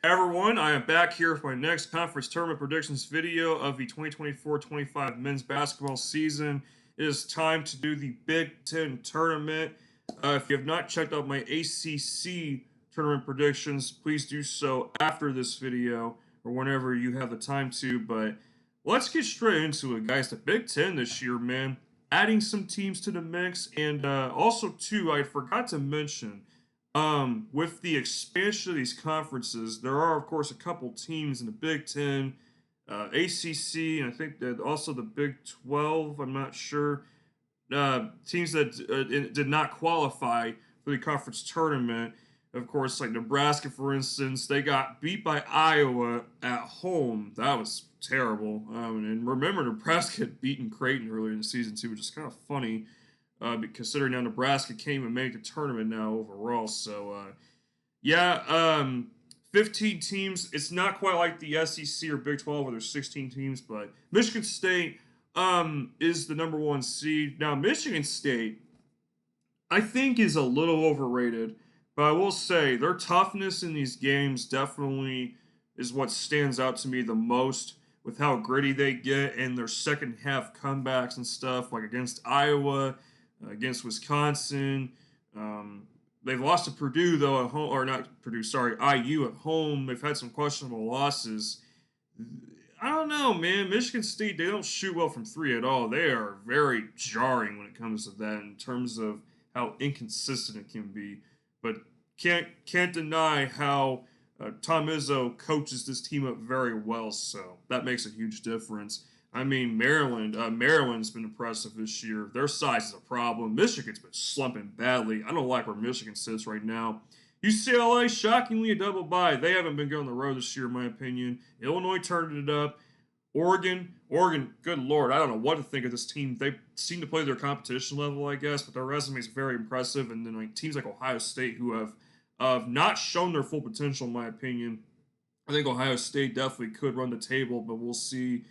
Everyone, I am back here for my next conference tournament predictions video of the 2024-25 men's basketball season. It is time to do the Big Ten tournament. If you have not checked out my ACC tournament predictions, please do so after this video or whenever you have the time to. But let's get straight into it, guys. The Big Ten this year, man, adding some teams to the mix, and also too, I forgot to mention. With the expansion of these conferences, there are, of course, a couple teams in the Big Ten, ACC, and I think that also the Big 12. I'm not sure. Teams that did not qualify for the conference tournament. Of course, like Nebraska, for instance, they got beat by Iowa at home. That was terrible. And remember, Nebraska had beaten Creighton earlier in the season, too, which is kind of funny. Considering now Nebraska came and made the tournament now overall. So, 15 teams. It's not quite like the SEC or Big 12 where there's 16 teams, but Michigan State is the number one seed. Now, Michigan State, I think, is a little overrated, but I will say their toughness in these games definitely is what stands out to me the most with how gritty they get and their second half comebacks and stuff, like against Iowa, against Wisconsin. They've lost to Purdue though at home, or not Purdue, sorry, IU at home. They've had some questionable losses. I don't know, man. Michigan State, they don't shoot well from three at all. They are very jarring when it comes to that in terms of how inconsistent it can be. But can't deny how Tom Izzo coaches this team up very well. So that makes a huge difference. I mean, Maryland's been impressive this year. Their size is a problem. Michigan's been slumping badly. I don't like where Michigan sits right now. UCLA, shockingly, a double bye. They haven't been good on the road this year, in my opinion. Illinois turned it up. Oregon, good lord, I don't know what to think of this team. They seem to play their competition level, I guess, but their resume is very impressive. And then like teams like Ohio State, who have not shown their full potential, in my opinion. I think Ohio State definitely could run the table, but we'll see.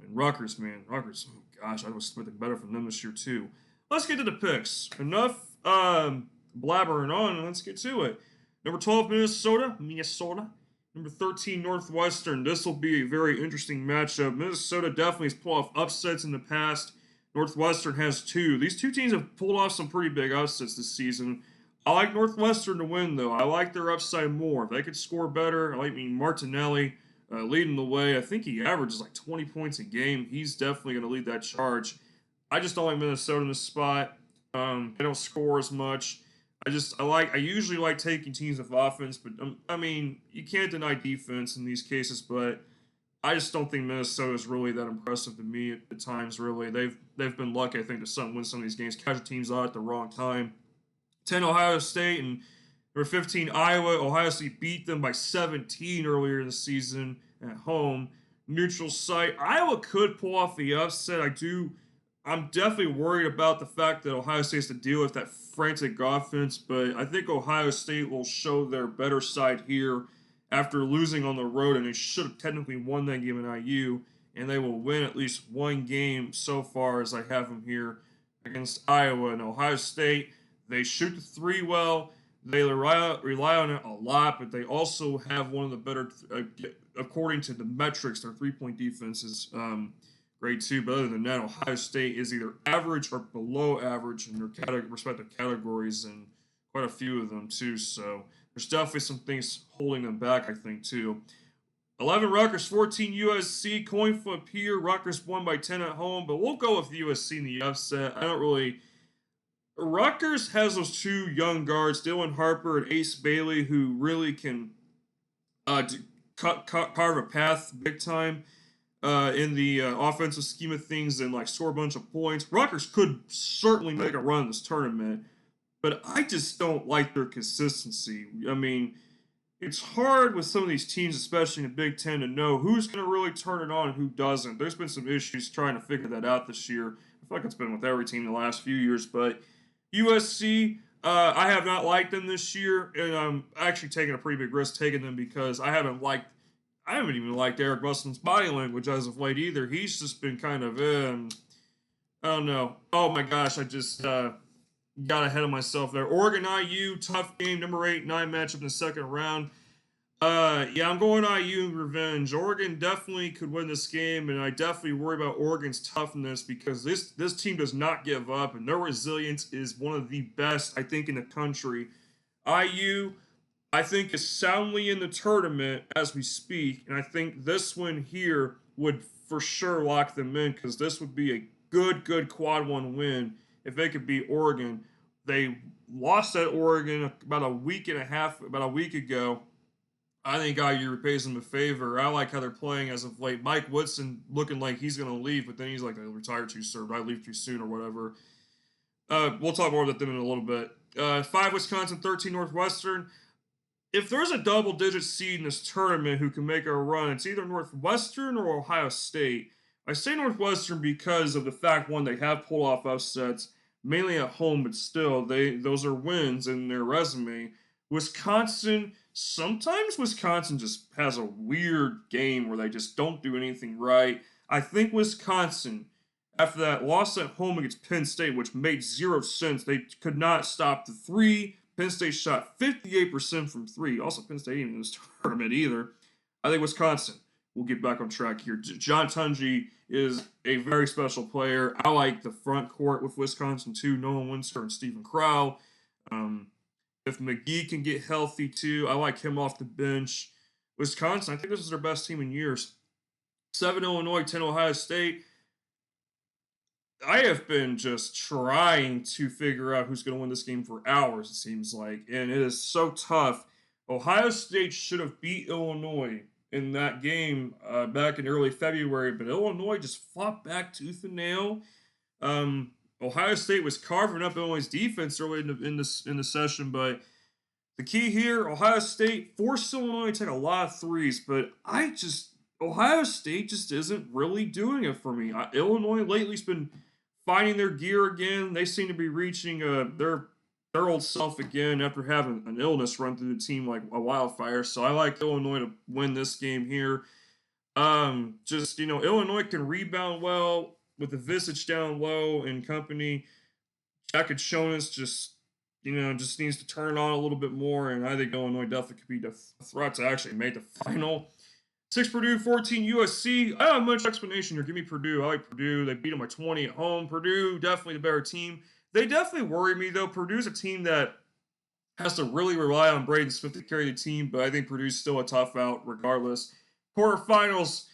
And Rutgers, man. Rutgers, oh gosh, I was expecting better from them this year, too. Let's get to the picks. Enough blabbering on, and let's get to it. Number 12, Minnesota. Number 13, Northwestern. This will be a very interesting matchup. Minnesota definitely has pulled off upsets in the past. Northwestern has two. These two teams have pulled off some pretty big upsets this season. I like Northwestern to win, though. I like their upside more. If they could score better, I like Martinelli. Leading the way. I think he averages like 20 points a game. He's definitely going to lead that charge. I just don't like Minnesota in this spot. They don't score as much. I usually like taking teams with offense, but I mean, you can't deny defense in these cases, but I just don't think Minnesota is really that impressive to me at times, really. They've been lucky, I think, to win some of these games, catch teams out at the wrong time. 10, Ohio State, and Number 15, Iowa. Ohio State beat them by 17 earlier this season at home. Neutral site. Iowa could pull off the upset. I'm definitely worried about the fact that Ohio State has to deal with that frantic offense, but I think Ohio State will show their better side here after losing on the road, and they should have technically won that game in IU, and they will win at least one game so far as I have them here against Iowa. And Ohio State, they shoot the three well. They rely on it a lot, but they also have one of the better, according to the metrics, their three-point defense is great too. But other than that, Ohio State is either average or below average in their respective categories, and quite a few of them too. So there's definitely some things holding them back, I think, too. 11 Rutgers, 14 USC. Coin flip here. Rutgers won by 10 at home, but we'll go with USC in the upset. I don't really... Rutgers has those two young guards, Dylan Harper and Ace Bailey, who really can carve a path big time in the offensive scheme of things and like score a bunch of points. Rutgers could certainly make a run in this tournament, but I just don't like their consistency. I mean, it's hard with some of these teams, especially in the Big Ten, to know who's going to really turn it on and who doesn't. There's been some issues trying to figure that out this year. I feel like it's been with every team the last few years, but USC, I have not liked them this year, and I'm actually taking a pretty big risk taking them because I haven't even liked Eric Muslin's body language as of late either. He's just been kind of, I don't know. Oh my gosh, I just got ahead of myself there. Oregon IU, tough game, number 8-9 matchup in the second round. Yeah, I'm going IU in revenge. Oregon definitely could win this game, and I definitely worry about Oregon's toughness because this team does not give up, and their resilience is one of the best I think in the country. IU, I think, is soundly in the tournament as we speak, and I think this win here would for sure lock them in because this would be a good quad one win if they could beat Oregon. They lost at Oregon about a week and a half, about a week ago. I think IU repays them a favor. I like how they're playing as of late. Mike Woodson looking like he's going to leave, but then he's like, I retire too soon, I leave too soon, or whatever. We'll talk more about them in a little bit. 5 Wisconsin, 13 Northwestern. If there's a double-digit seed in this tournament who can make a run, it's either Northwestern or Ohio State. I say Northwestern because of the fact, one, they have pulled off upsets, mainly at home, but still, those are wins in their resume. Wisconsin, sometimes Wisconsin just has a weird game where they just don't do anything right. I think Wisconsin, after that loss at home against Penn State, which made zero sense, they could not stop the three. Penn State shot 58% from three. Also, Penn State ain't in this tournament either. I think Wisconsin will get back on track here. John Tunji is a very special player. I like the front court with Wisconsin too. Nolan Winster and Stephen Crow. Um, if McGee can get healthy too, I like him off the bench. Wisconsin, I think this is their best team in years. 7 Illinois, 10 Ohio State. I have been just trying to figure out who's going to win this game for hours, it seems like. And it is so tough. Ohio State should have beat Illinois in that game back in early February, but Illinois just fought back tooth and nail. Ohio State was carving up Illinois' defense early in the session, but the key here, Ohio State forced Illinois to take a lot of threes, but Ohio State just isn't really doing it for me. Illinois lately's been finding their gear again. They seem to be reaching their old self again after having an illness run through the team like a wildfire. So I like Illinois to win this game here. Illinois can rebound well with the Visage down low and company. Jack and Jonas just needs to turn on a little bit more, and I think Illinois definitely could be the threat to actually make the final. 6 Purdue, 14 USC. I don't have much explanation here. Give me Purdue. I like Purdue. They beat them by 20 at home. Purdue, definitely the better team. They definitely worry me, though. Purdue's a team that has to really rely on Braden Smith to carry the team, but I think Purdue's still a tough out regardless. Quarterfinals,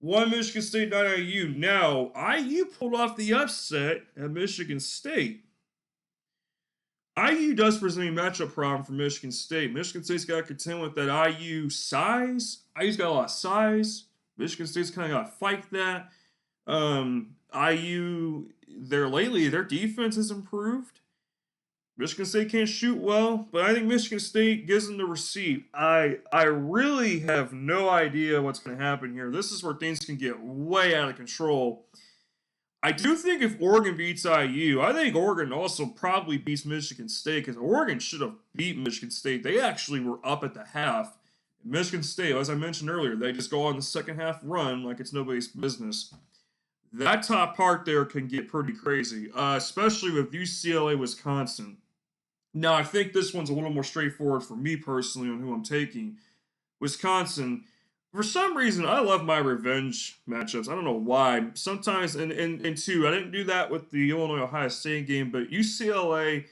1 Michigan State, 9 IU. Now, IU pulled off the upset at Michigan State. IU does present a matchup problem for Michigan State. Michigan State's got to contend with that IU size. IU's got a lot of size. Michigan State's kind of got to fight that. IU, their defense has improved. Michigan State can't shoot well, but I think Michigan State gives them the receipt. I really have no idea what's going to happen here. This is where things can get way out of control. I do think if Oregon beats IU, I think Oregon also probably beats Michigan State because Oregon should have beat Michigan State. They actually were up at the half. Michigan State, as I mentioned earlier, they just go on the second half run like it's nobody's business. That top part there can get pretty crazy, especially with UCLA, Wisconsin. Now, I think this one's a little more straightforward for me personally on who I'm taking. Wisconsin, for some reason, I love my revenge matchups. I don't know why. Sometimes, and two, I didn't do that with the Illinois Ohio State game, but UCLA,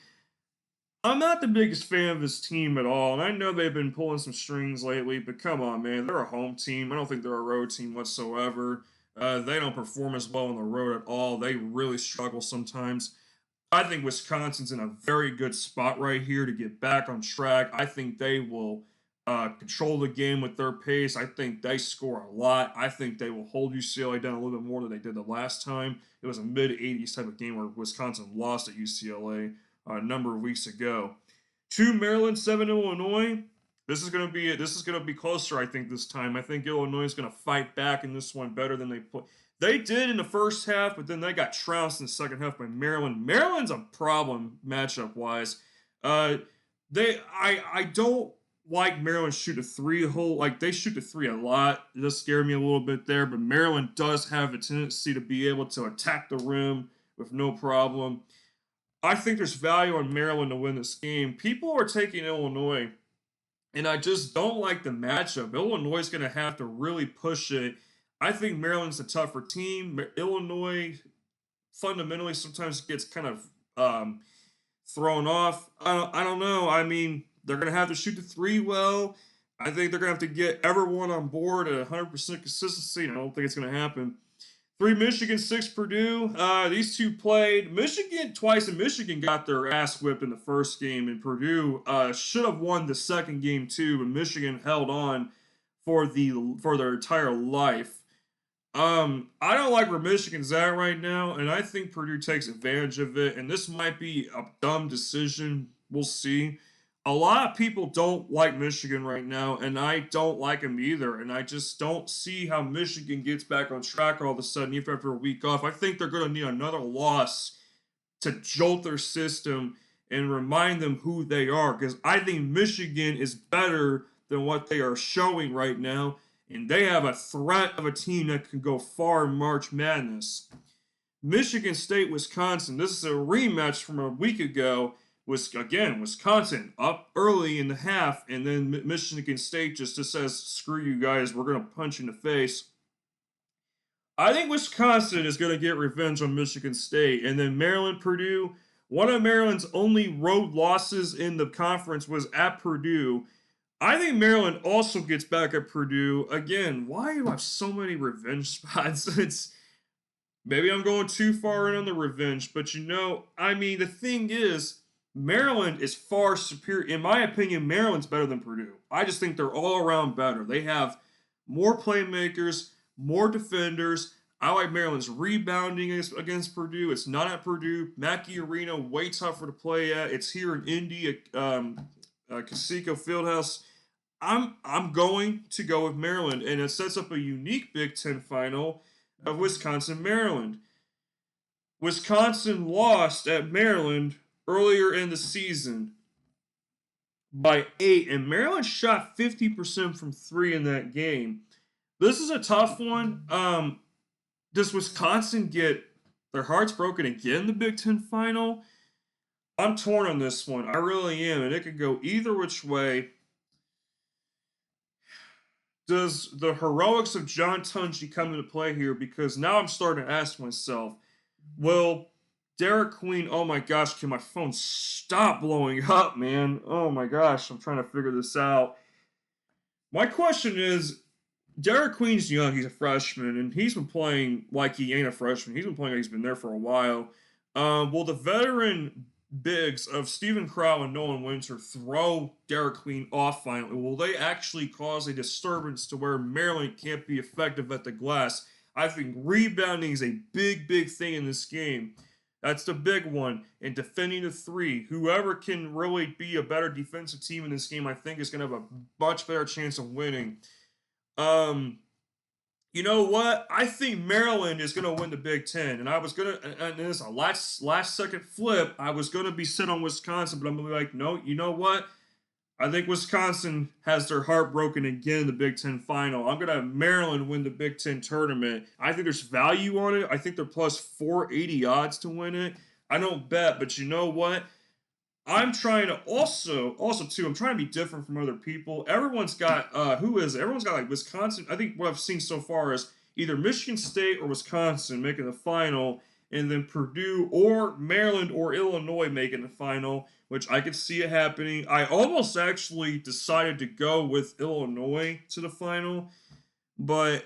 I'm not the biggest fan of this team at all. And I know they've been pulling some strings lately, but come on, man. They're a home team. I don't think they're a road team whatsoever. They don't perform as well on the road at all. They really struggle sometimes. I think Wisconsin's in a very good spot right here to get back on track. I think they will control the game with their pace. I think they score a lot. I think they will hold UCLA down a little bit more than they did the last time. It was a mid-80s type of game where Wisconsin lost at UCLA a number of weeks ago. 2 Maryland, 7 Illinois. This is going to be closer, I think, this time. I think Illinois is going to fight back in this one better than they put. They did in the first half, but then they got trounced in the second half by Maryland. Maryland's a problem matchup wise. I don't like Maryland shoot a three they shoot the three a lot. It does scare me a little bit there, but Maryland does have a tendency to be able to attack the rim with no problem. I think there's value on Maryland to win this game. People are taking Illinois and I just don't like the matchup. Illinois is going to have to really push it. I think Maryland's a tougher team. Illinois fundamentally sometimes gets kind of thrown off. I don't know. I mean, they're going to have to shoot the three well. I think they're going to have to get everyone on board at 100% consistency. And I don't think it's going to happen. 3 Michigan, 6 Purdue. These two played. Michigan twice, and Michigan got their ass whipped in the first game, and Purdue should have won the second game too, but Michigan held on for their entire life. I don't like where Michigan's at right now, and I think Purdue takes advantage of it. And this might be a dumb decision. We'll see. A lot of people don't like Michigan right now, and I don't like them either. And I just don't see how Michigan gets back on track all of a sudden, even after a week off. I think they're going to need another loss to jolt their system and remind them who they are, because I think Michigan is better than what they are showing right now, and they have a threat of a team that can go far in March Madness. Michigan State, Wisconsin. This is a rematch from a week ago. Wisconsin up early in the half, and then Michigan State just says, screw you guys, we're going to punch you in the face. I think Wisconsin is going to get revenge on Michigan State. And then Maryland, Purdue. One of Maryland's only road losses in the conference was at Purdue. I think Maryland also gets back at Purdue. Again, why do I have so many revenge spots? Maybe I'm going too far in on the revenge, but I mean, the thing is, Maryland is far superior. In my opinion, Maryland's better than Purdue. I just think they're all around better. They have more playmakers, more defenders. I like Maryland's rebounding against Purdue. It's not at Purdue. Mackey Arena, way tougher to play at. It's here in Indy, Casico Fieldhouse. I'm going to go with Maryland, and it sets up a unique Big Ten final of Wisconsin-Maryland. Wisconsin lost at Maryland earlier in the season by 8, and Maryland shot 50% from 3 in that game. This is a tough one. Does Wisconsin get their hearts broken again in the Big Ten final? I'm torn on this one. I really am, and it could go either which way. Does the heroics of John Tunji come into play here? Because now I'm starting to ask myself, will Derek Queen, oh my gosh, can my phone stop blowing up, man? Oh my gosh, I'm trying to figure this out. My question is, Derek Queen's young, he's a freshman, and he's been playing like he ain't a freshman. He's been playing like he's been there for a while. Will the veteran bigs of Stephen Crow and Nolan Winter throw Derek Queen off finally? Will they actually cause a disturbance to where Maryland can't be effective at the glass? I think rebounding is a big, big thing in this game. That's the big one. And defending the 3, whoever can really be a better defensive team in this game, I think is going to have a much better chance of winning. You know what? I think Maryland is going to win the Big Ten, and I was going to, and this is a last second flip. I was going to be set on Wisconsin, but I'm going to be like, no, you know what? I think Wisconsin has their heart broken again in the Big Ten final. I'm going to have Maryland win the Big Ten tournament. I think there's value on it. I think they're plus 480 odds to win it. I don't bet, but you know what? I'm trying to also too, I'm trying to be different from other people. Everyone's got everyone's got like Wisconsin. I think what I've seen so far is either Michigan State or Wisconsin making the final, and then Purdue or Maryland or Illinois making the final, which I could see it happening. I almost actually decided to go with Illinois to the final, but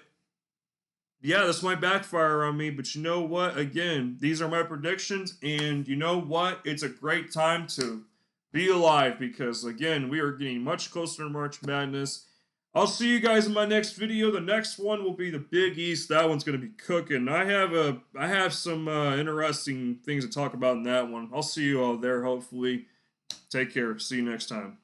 yeah, this might backfire on me, but you know what? Again, these are my predictions, and you know what? It's a great time to be alive because, again, we are getting much closer to March Madness. I'll see you guys in my next video. The next one will be the Big East. That one's going to be cooking. I have some interesting things to talk about in that one. I'll see you all there, hopefully. Take care. See you next time.